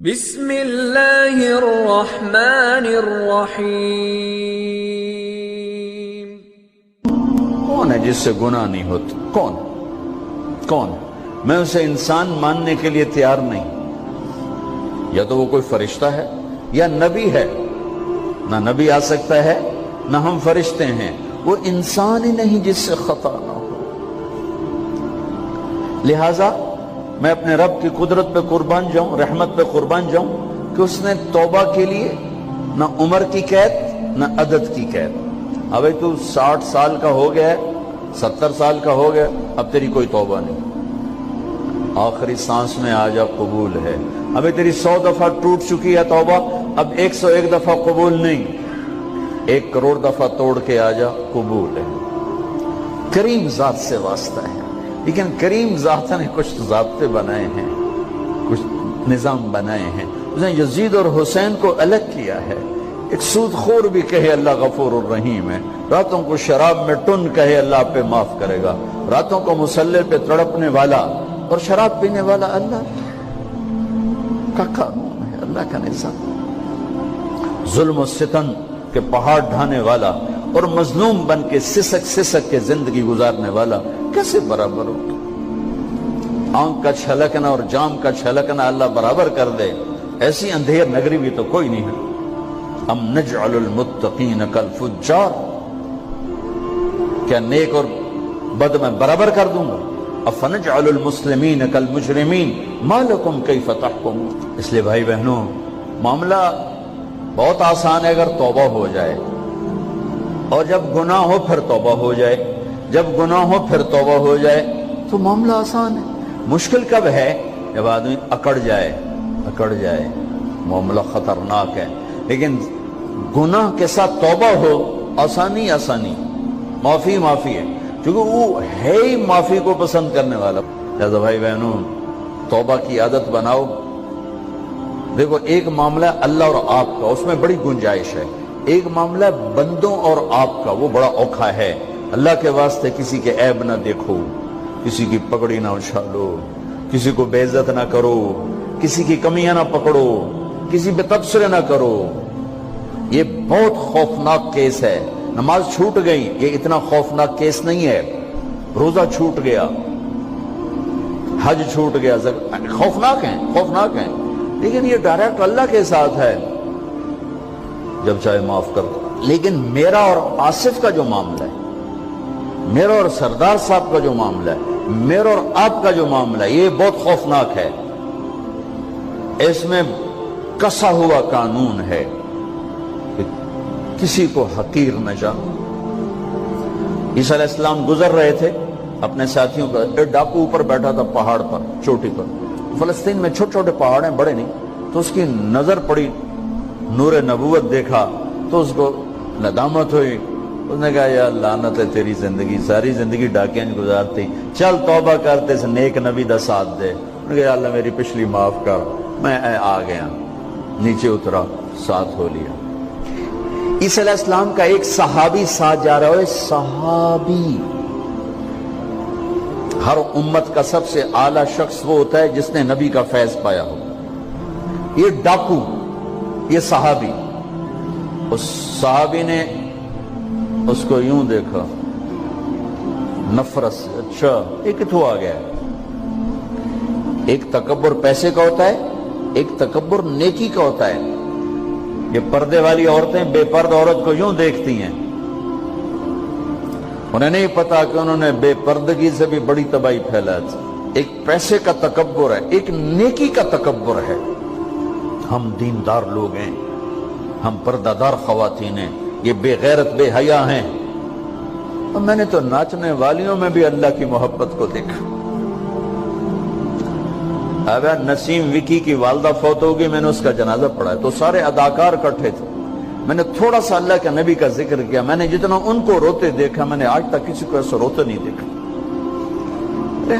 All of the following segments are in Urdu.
بسم اللہ الرحمن الرحیم۔ کون ہے جس سے گناہ نہیں ہوتا؟ کون؟ میں اسے انسان ماننے کے لیے تیار نہیں۔ یا تو وہ کوئی فرشتہ ہے یا نبی ہے۔ نہ نبی آ سکتا ہے نہ ہم فرشتے ہیں، وہ انسان ہی نہیں جس سے خطا نہ ہو۔ لہذا میں اپنے رب کی قدرت پہ قربان جاؤں، رحمت پہ قربان جاؤں کہ اس نے توبہ کے لیے نہ عمر کی قید نہ عدد کی قید۔ اب تو 60 سال کا ہو گیا ہے، 70 سال کا ہو گیا، اب تیری کوئی توبہ نہیں، آخری سانس میں آ جا قبول ہے۔ ابھی تیری 100 دفعہ ٹوٹ چکی ہے توبہ، اب 101 دفعہ قبول نہیں، 1 کروڑ دفعہ توڑ کے آ جا قبول ہے۔ کریم ذات سے واسطہ ہے، لیکن کریم ذات نے کچھ ضابطے بنائے ہیں، کچھ نظام بنائے ہیں۔ اس نے یزید اور حسین کو الگ کیا ہے۔ ایک سود خور بھی کہے اللہ غفور الرحیم ہے، راتوں کو شراب میں ٹن کہے اللہ پہ معاف کرے گا، راتوں کو مصلی پہ تڑپنے والا اور شراب پینے والا اللہ کا قانون ہے، اللہ کا نظام۔ ظلم و ستم کے پہاڑ ڈھانے والا اور مظلوم بن کے سسک کے زندگی گزارنے والا کیسے برابر ہو؟ آنکھ کا چھلکنا اور جام کا چھلکنا اللہ برابر کر دے، ایسی اندھیر نگری بھی تو کوئی نہیں ہے۔ ام نجعل المتقین کالفجار، کیا نیک اور بد میں برابر کر دوں گا؟ افنجعل المسلمین کالمجرمین ما لکم کیف تحکمون۔ اس لیے بھائی بہنوں، معاملہ بہت آسان ہے اگر توبہ ہو جائے، اور جب گناہ ہو پھر توبہ ہو جائے، جب گناہ ہو پھر توبہ ہو جائے تو معاملہ آسان ہے۔ مشکل کب ہے؟ جب آدمی اکڑ جائے، معاملہ خطرناک ہے۔ لیکن گناہ کے ساتھ توبہ ہو، آسانی معافی ہے، کیونکہ وہ ہے ہی معافی کو پسند کرنے والا۔ لہذا بھائی بہنوں، توبہ کی عادت بناؤ۔ دیکھو، ایک معاملہ اللہ اور آپ کا، اس میں بڑی گنجائش ہے۔ ایک معاملہ بندوں اور آپ کا، وہ بڑا اوکھا ہے۔ اللہ کے واسطے کسی کے عیب نہ دیکھو، کسی کی پگڑی نہ اچھالو، کسی کو بے عزت نہ کرو، کسی کی کمیاں نہ پکڑو، کسی پہ تبصرے نہ کرو۔ یہ بہت خوفناک کیس ہے۔ نماز چھوٹ گئی، یہ اتنا خوفناک کیس نہیں ہے۔ روزہ چھوٹ گیا، حج چھوٹ گیا، خوفناک ہیں، لیکن یہ ڈائریکٹ اللہ کے ساتھ ہے، جب چاہے معاف کر دو۔ لیکن میرا اور آصف کا جو معاملہ ہے، میرا اور سردار صاحب کا جو معاملہ ہے، میرا اور آپ کا جو معاملہ ہے، یہ بہت خوفناک ہے۔ اس میں کسا ہوا قانون ہے کہ کسی کو حقیر نہ جانو۔ عیسیٰ علیہ السلام گزر رہے تھے اپنے ساتھیوں کا، ایک ڈاکو اوپر بیٹھا تھا پہاڑ پر، چوٹی پر۔ فلسطین میں چھوٹے چھوٹے پہاڑ ہیں، بڑے نہیں، تو اس کی نظر پڑی، نور نبوت دیکھا تو اس کو ندامت ہوئی۔ اس نے کہا یا لعنت ہے تیری زندگی، ساری زندگی ڈاکیاں گزارتی، چل توبہ کرتے سے نیک نبی دا ساتھ دے۔ انہوں نے کہا یا اللہ میری پچھلی معاف کر، میں آ گیا، نیچے اترا، ساتھ ہو لیا۔ عیسیٰ علیہ السلام کا ایک صحابی ساتھ جا رہا ہے، صحابی۔ ہر امت کا سب سے اعلیٰ شخص وہ ہوتا ہے جس نے نبی کا فیض پایا ہو۔ یہ ڈاکو، یہ صحابی، اس صحابی نے اس کو یوں دیکھا نفرت سے، اچھا یہ کتوں آ گیا ہے؟ ایک تکبر پیسے کا ہوتا ہے، ایک تکبر نیکی کا ہوتا ہے۔ یہ پردے والی عورتیں بے پرد عورت کو یوں دیکھتی ہیں، انہیں نہیں پتا کہ انہوں نے بے پردگی سے بھی بڑی تباہی پھیلا تھی۔ ایک پیسے کا تکبر ہے، ایک نیکی کا تکبر ہے۔ ہم دیندار لوگ ہیں، ہم پردہ دار خواتین ہیں، یہ بے غیرت بے حیا ہیں۔ اور میں نے تو ناچنے والیوں میں بھی اللہ کی محبت کو دیکھا۔ اب نسیم وکی کی والدہ فوت ہوگی، میں نے اس کا جنازہ پڑھا تو سارے اداکار اکٹھے تھے۔ میں نے تھوڑا سا اللہ کے نبی کا ذکر کیا، میں نے جتنا ان کو روتے دیکھا، میں نے آج تک کسی کو ایسا روتے نہیں دیکھا۔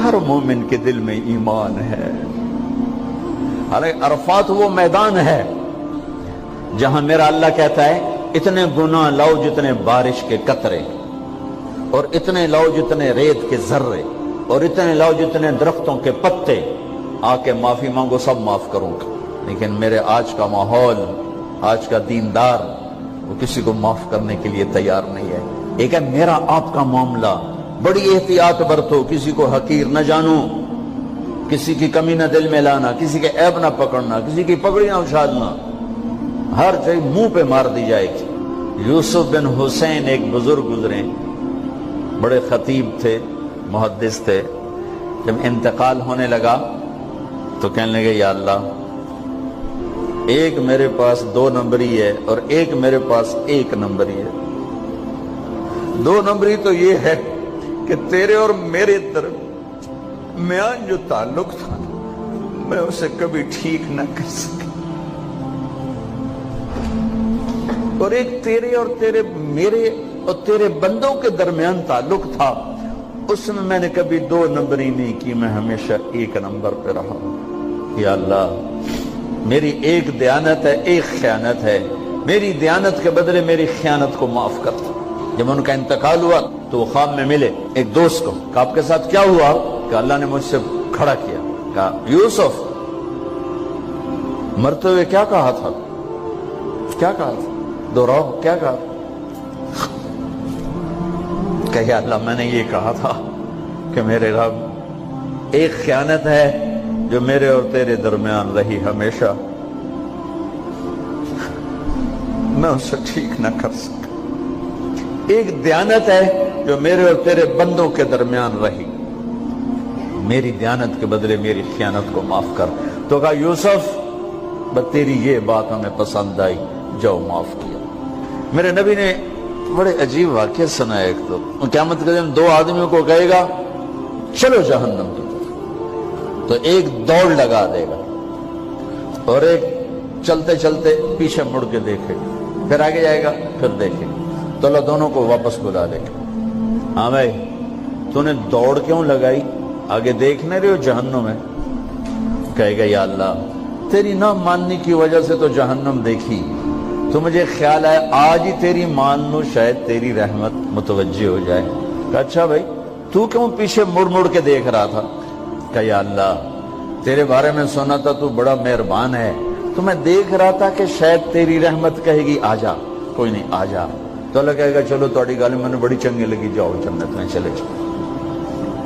ہر مومن کے دل میں ایمان ہے۔ عرفات وہ میدان ہے جہاں میرا اللہ کہتا ہے اتنے گناہ لاؤ جتنے بارش کے قطرے، اور اتنے لاؤ جتنے ریت کے ذرے، اور اتنے لاؤ جتنے درختوں کے پتے، آ کے معافی مانگو، سب معاف کروں گا۔ لیکن میرے آج کا ماحول، آج کا دیندار وہ کسی کو معاف کرنے کے لیے تیار نہیں ہے۔ ایک ہے میرا آپ کا معاملہ، بڑی احتیاط برتو، کسی کو حقیر نہ جانو، کسی کی کمی نہ دل میں لانا، کسی کے عیب نہ پکڑنا، کسی کی پگڑی نہ اچھالنا، ہر چیز منہ پہ مار دی جائے گی۔ یوسف بن حسین ایک بزرگ گزرے، بڑے خطیب تھے، محدث تھے۔ جب انتقال ہونے لگا تو کہنے لگے یا اللہ، ایک میرے پاس 2 نمبری ہے اور ایک میرے پاس 1 نمبری ہے۔ 2 نمبری تو یہ ہے کہ تیرے اور میرے درمیان جو تعلق تھا میں اسے کبھی ٹھیک نہ کر سکا، اور ایک تیرے اور میرے اور تیرے بندوں کے درمیان تعلق تھا، اس میں نے کبھی 2 نمبری نہیں کی، میں ہمیشہ 1 نمبر پہ رہا۔ یا اللہ، میری ایک دیانت ہے، ایک خیانت ہے، میری دیانت کے بدلے میری خیانت کو معاف کر۔ جب ان کا انتقال ہوا تو وہ خواب میں ملے ایک دوست کو، کہ آپ کے ساتھ کیا ہوا؟ کہ اللہ نے مجھ سے کھڑا کیا، کہا یوسف مرتے ہوئے کیا کہا تھا؟ کیا کہا تھا؟ دوہراؤ، کیا کہا؟ کہ یا اللہ، میں نے یہ کہا تھا کہ میرے رب، ایک خیانت ہے جو میرے اور تیرے درمیان رہی ہمیشہ، میں اسے ٹھیک نہ کر سکا۔ ایک دیانت ہے جو میرے اور تیرے بندوں کے درمیان رہی، میری دیانت کے بدلے میری خیانت کو معاف کر۔ تو کہا یوسف، بس تیری یہ بات ہمیں پسند آئی، جاؤ معاف کیا۔ میرے نبی نے بڑے عجیب واقعہ سنا ہے۔ ایک تو قیامت کے دن 2 آدمیوں کو کہے گا چلو جہنم کی طرف، تو ایک دوڑ لگا دے گا اور ایک چلتے چلتے پیچھے مڑ کے دیکھے، پھر آگے جائے گا، پھر دیکھے، تو اللہ دونوں کو واپس بلا لے گا۔ ہاں بھائی، تو نے دوڑ کیوں لگائی؟ آگے دیکھنے رہے ہو جہنم میں؟ کہے گا یا اللہ، تیری نہ ماننے کی وجہ سے تو جہنم دیکھی، تو مجھے خیال آیا آج ہی تیری مان لوں، شاید تیری رحمت متوجہ ہو جائے۔ کہا اچھا بھائی، تو کیوں پیچھے مڑ مڑ کے دیکھ رہا تھا؟ کہ یا اللہ، تیرے بارے میں سنا تھا تو بڑا مہربان ہے، تو میں دیکھ رہا تھا کہ شاید تیری رحمت کہے گی آ جا۔ کوئی نہیں، آ جا۔ تو اللہ کہے گا چلو تھوڑی گالی میں نے بڑی چنگی لگی، جاؤ جنت میں چلے جاؤ۔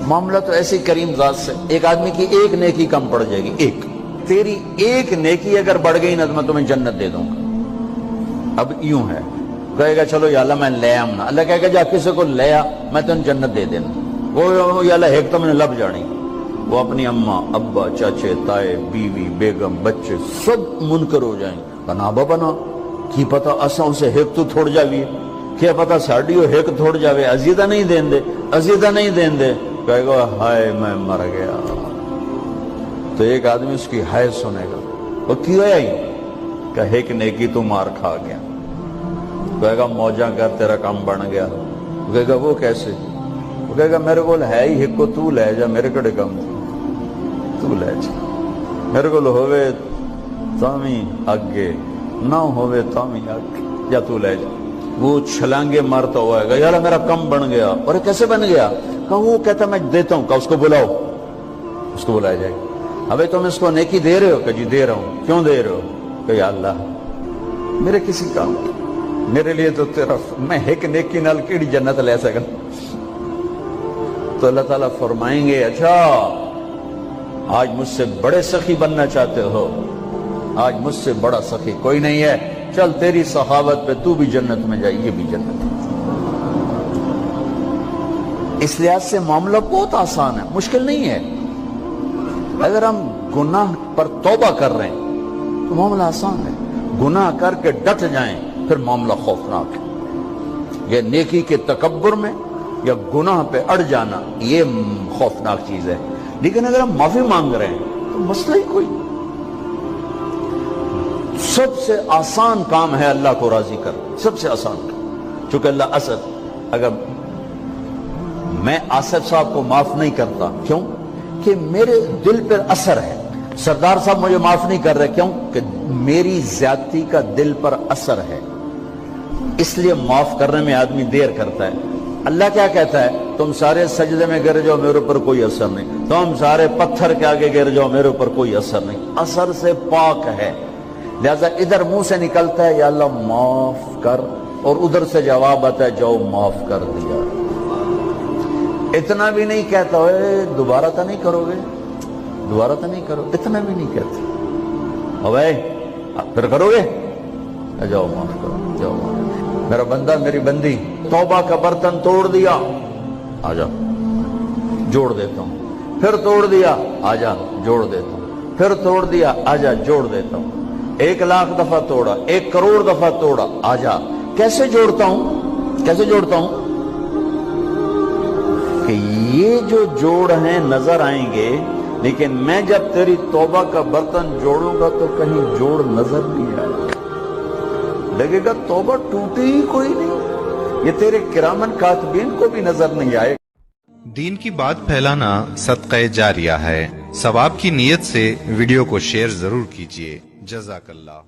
معاملہ تو ایسی کریم ذات سے، ایک آدمی کی ایک نیکی کم پڑ جائے گی، ایک تیری ایک نیکی اگر بڑھ گئی نا تو میں تمہیں جنت دے دوں گا۔ اب یوں ہے، کہے گا چلو یا اللہ میں لے آؤں نا، اللہ کہے گا جا کسی کو لے آ، میں تمہیں جنت دے دینا۔ وہ یا اللہ ایک تو میں نے لب جانی، وہ اپنی اماں، ابا، چاچے، تائے، بیوی، بیگم، بچے سب منکر ہو جائیں۔ بنا بنا کی پتا اساں اسے ایک تو تھوڑ جاوی، کیا پتا ساڑی ہو ایک تھوڑ جاوے، عزیدہ نہیں دین دے، عزیدہ نہیں دین دے۔ کہے گا ہائے میں مر گیا۔ تو ایک آدمی اس کی ہائے سنے گا، وہ کیوں ہے ہی؟ کہے کہ نیکی تو مار کھا گیا۔ کہے گا موجاں کر، تیرا کام بن گیا۔ کہے گا وہ کیسے؟ وہ کہے گا میرے کو ہے ہی ایک کو، تو لے جا، میرے کڑے کام تو لے جا، میرے کو ہوئے تامی آگے، نہ ہوئے تامی آگے، یا تو لے جا۔ وہ چھلانگے مارتا ہوا ہے، یار میرا کم بن گیا۔ اور کیسے بن گیا؟ کہ وہ کہتا میں دیتا ہوں، کہ اس کو بلاؤ، اس کو بلایا جائے گا۔ ابھی تم اس کو نیکی دے رہے ہو؟ کہ جی دے رہا ہوں۔ کیوں دے رہے ہو؟ کہ یا اللہ میرے کسی کام، میرے لیے تو تیرا، میں ایک نیکی نال کیڑی جنت لے سکا۔ تو اللہ تعالیٰ فرمائیں گے اچھا آج مجھ سے بڑے سخی بننا چاہتے ہو؟ آج مجھ سے بڑا سخی کوئی نہیں ہے، چل تیری سخاوت پہ تو بھی جنت میں جائے، یہ بھی جنت۔ اس لحاظ سے معاملہ بہت آسان ہے، مشکل نہیں ہے۔ اگر ہم گناہ پر توبہ کر رہے ہیں تو معاملہ آسان ہے، گناہ کر کے ڈٹ جائیں پھر معاملہ خوفناک ہے۔ یہ نیکی کے تکبر میں یا گناہ پہ اڑ جانا یہ خوفناک چیز ہے۔ لیکن اگر ہم معافی مانگ رہے ہیں تو مسئلہ ہی کوئی، سب سے آسان کام ہے اللہ کو راضی کر، سب سے آسان کام۔ چونکہ اللہ اسد، اگر میں آصف صاحب کو معاف نہیں کرتا، کیوں کہ میرے دل پر اثر ہے، سردار صاحب مجھے معاف نہیں کر رہے، کیوں کہ میری زیادتی کا دل پر اثر ہے، اس لیے معاف کرنے میں آدمی دیر کرتا ہے۔ اللہ کیا کہتا ہے؟ تم سارے سجدے میں گر جاؤ میرے اوپر کوئی اثر نہیں، تم سارے پتھر کے آگے گر جاؤ میرے اوپر کوئی اثر نہیں، اثر سے پاک ہے۔ لہذا ادھر منہ سے نکلتا ہے یا اللہ معاف کر، اور ادھر سے جواب آتا ہے جاؤ معاف کر دیا۔ اتنا بھی نہیں کہتا اے دوبارہ تو نہیں کرو گے، دوبارہ تو نہیں کرو، اتنا بھی نہیں کہتا، اوے پھر کرو گے، جاؤ معاف کرو، جاؤ معاف کرو۔ میرا بندہ میری بندی توبہ کا برتن توڑ دیا، آ جا جوڑ دیتا ہوں، پھر توڑ دیا، آ جا جوڑ دیتا ہوں، پھر توڑ دیا، آ جا جوڑ دیتا ہوں، 1,00,000 دفعہ توڑا، 1 کروڑ دفعہ توڑا، آ جا۔ کیسے جوڑتا ہوں؟ کیسے جوڑتا ہوں؟ کہ یہ جو جوڑ ہیں نظر آئیں گے، لیکن میں جب تیری توبہ کا برتن جوڑوں گا تو کہیں جوڑ نظر نہیں آئے گا، لگے گا توبہ ٹوٹی ہی کوئی نہیں، یہ تیرے کرامن کاتبین کو بھی نظر نہیں آئے گا۔ دین کی بات پھیلانا صدقہ جاریہ ہے، ثواب کی نیت سے ویڈیو کو شیئر ضرور کیجیے۔ جزاک اللہ۔